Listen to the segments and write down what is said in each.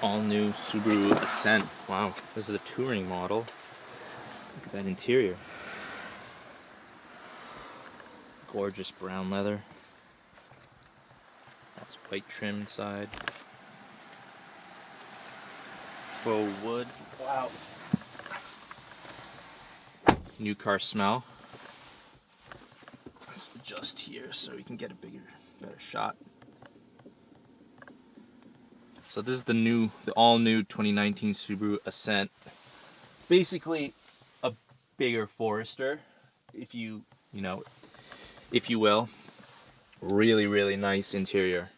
all new Subaru Ascent. Wow, this is the touring model. Look at that interior. Gorgeous brown leather. That's white trim inside. Faux wood. Wow. New car smell. Let's adjust here so we can get a better shot. So this is the all-new 2019 Subaru Ascent. Basically, a bigger Forester, if you will. Really, really nice interior.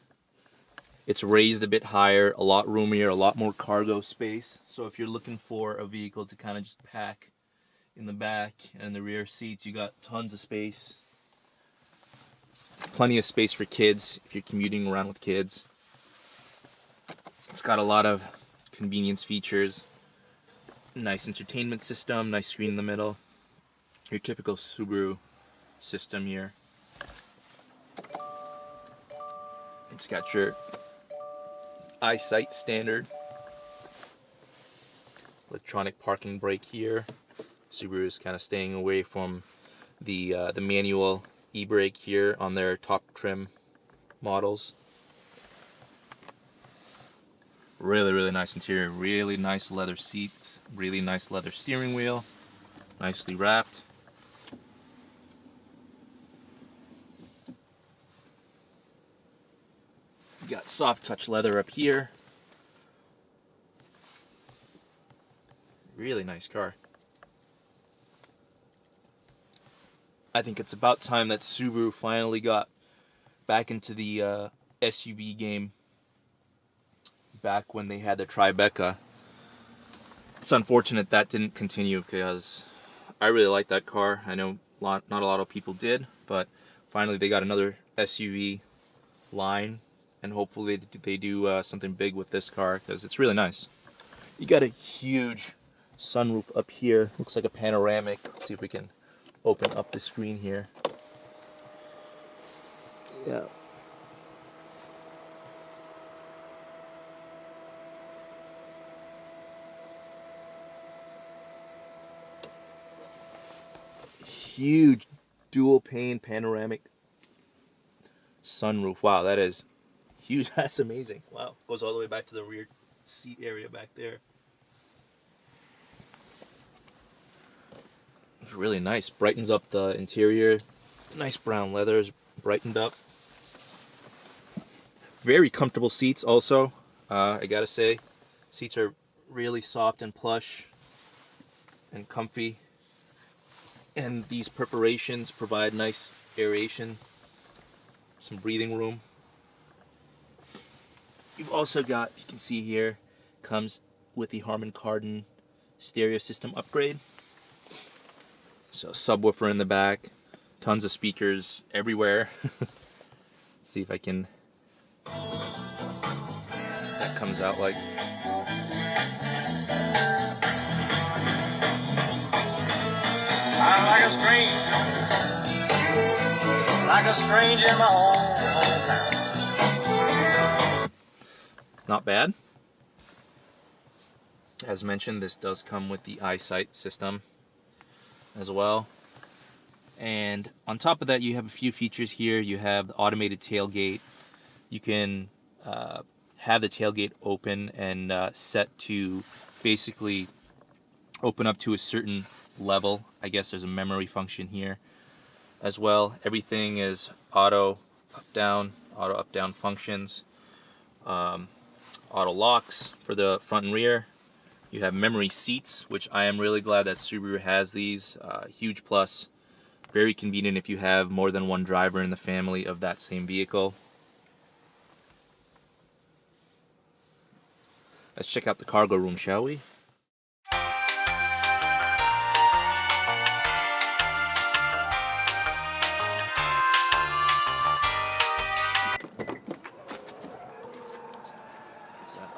It's raised a bit higher, a lot roomier, a lot more cargo space. So if you're looking for a vehicle to kind of just pack in the back and the rear seats, you got tons of space. Plenty of space for kids if you're commuting around with kids. It's got a lot of convenience features. Nice entertainment system, nice screen in the middle. Your typical Subaru system here. It's got your eyesight standard. Electronic parking brake here. Subaru is kind of staying away from the manual e-brake here on their top trim models. Really, really nice interior. Really nice leather seats. Really nice leather steering wheel. Nicely wrapped. You got soft touch leather up here. Really nice car. I think it's about time that Subaru finally got back into the SUV game back when they had the Tribeca. It's unfortunate that didn't continue because I really like that car. I know not a lot of people did, but finally they got another SUV line, and hopefully they do something big with this car because it's really nice. You got a huge sunroof up here. Looks like a panoramic. Let's see if we can open up the screen here. Yeah. Huge dual pane panoramic sunroof. Wow, that is huge. That's amazing. Wow, goes all the way back to the rear seat area back there. It's really nice. Brightens up the interior. Nice brown leather is brightened up. Very comfortable seats also. I gotta say, seats are really soft and plush and comfy. And these perforations provide nice aeration, some breathing room. You've also got, you can see here, comes with the Harman Kardon stereo system upgrade. So subwoofer in the back, tons of speakers everywhere. Let's see if I can, that comes out like, I'm like a stranger in my own hometown. Not bad. As mentioned, this does come with the eyesight system as well. And on top of that, you have a few features here. You have the automated tailgate. You can have the tailgate open and set to basically open up to a certain level. I guess there's a memory function here as well. Everything is auto up down functions. Auto locks for the front and rear. You have memory seats, which I am really glad that Subaru has these. Huge plus. Very convenient if you have more than one driver in the family of that same vehicle. Let's check out the cargo room, shall we?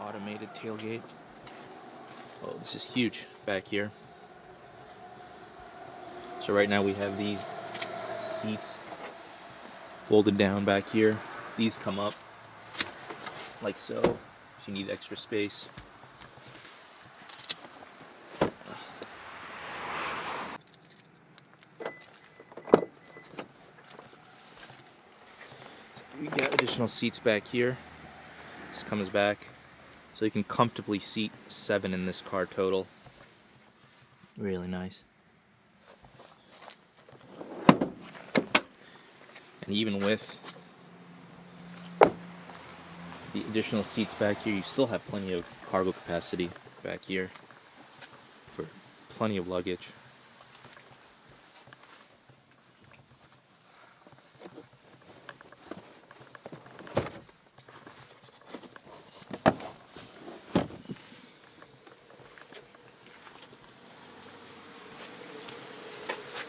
Automated tailgate. Oh, this is huge back here. So right now we have these seats folded down back here. These come up like so. you need extra space. We got additional seats back here. This comes back, so you can comfortably seat 7 in this car total. Really nice. And even with the additional seats back here, you still have plenty of cargo capacity back here for plenty of luggage.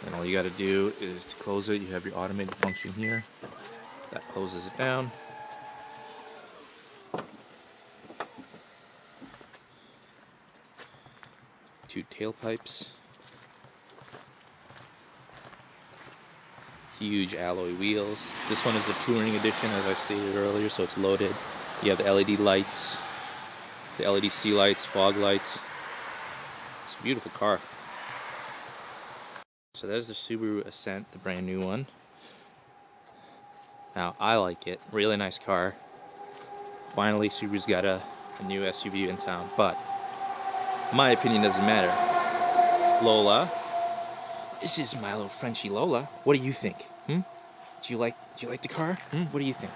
And all you got to do is to close it. You have your automated function here. That closes it down. Two tailpipes. Huge alloy wheels. This one is the Touring edition, as I stated earlier, so it's loaded. You have the LED lights, the LEDC lights, fog lights. It's a beautiful car. So there's the Subaru Ascent, the brand new one. Now, I like it. Really nice car. Finally, Subaru's got a new SUV in town, but my opinion doesn't matter. Lola, this is my little Frenchie Lola. What do you think? Do you like the car? What do you think?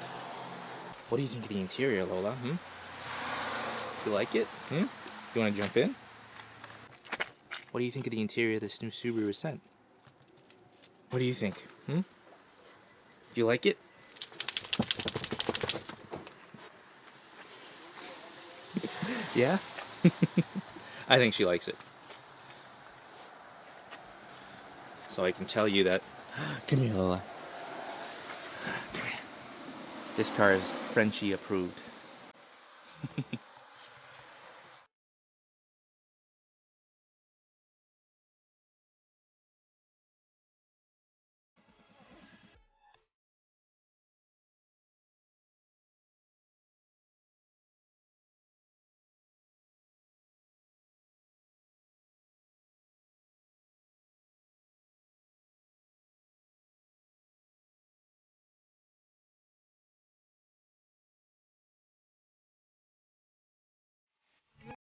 What do you think of the interior, Lola? You like it? You want to jump in? What do you think of the interior of this new Subaru Ascent? What do you think? Do you like it? Yeah? I think she likes it. So I can tell you that. Come here, Lola. Come here. This car is Frenchie approved.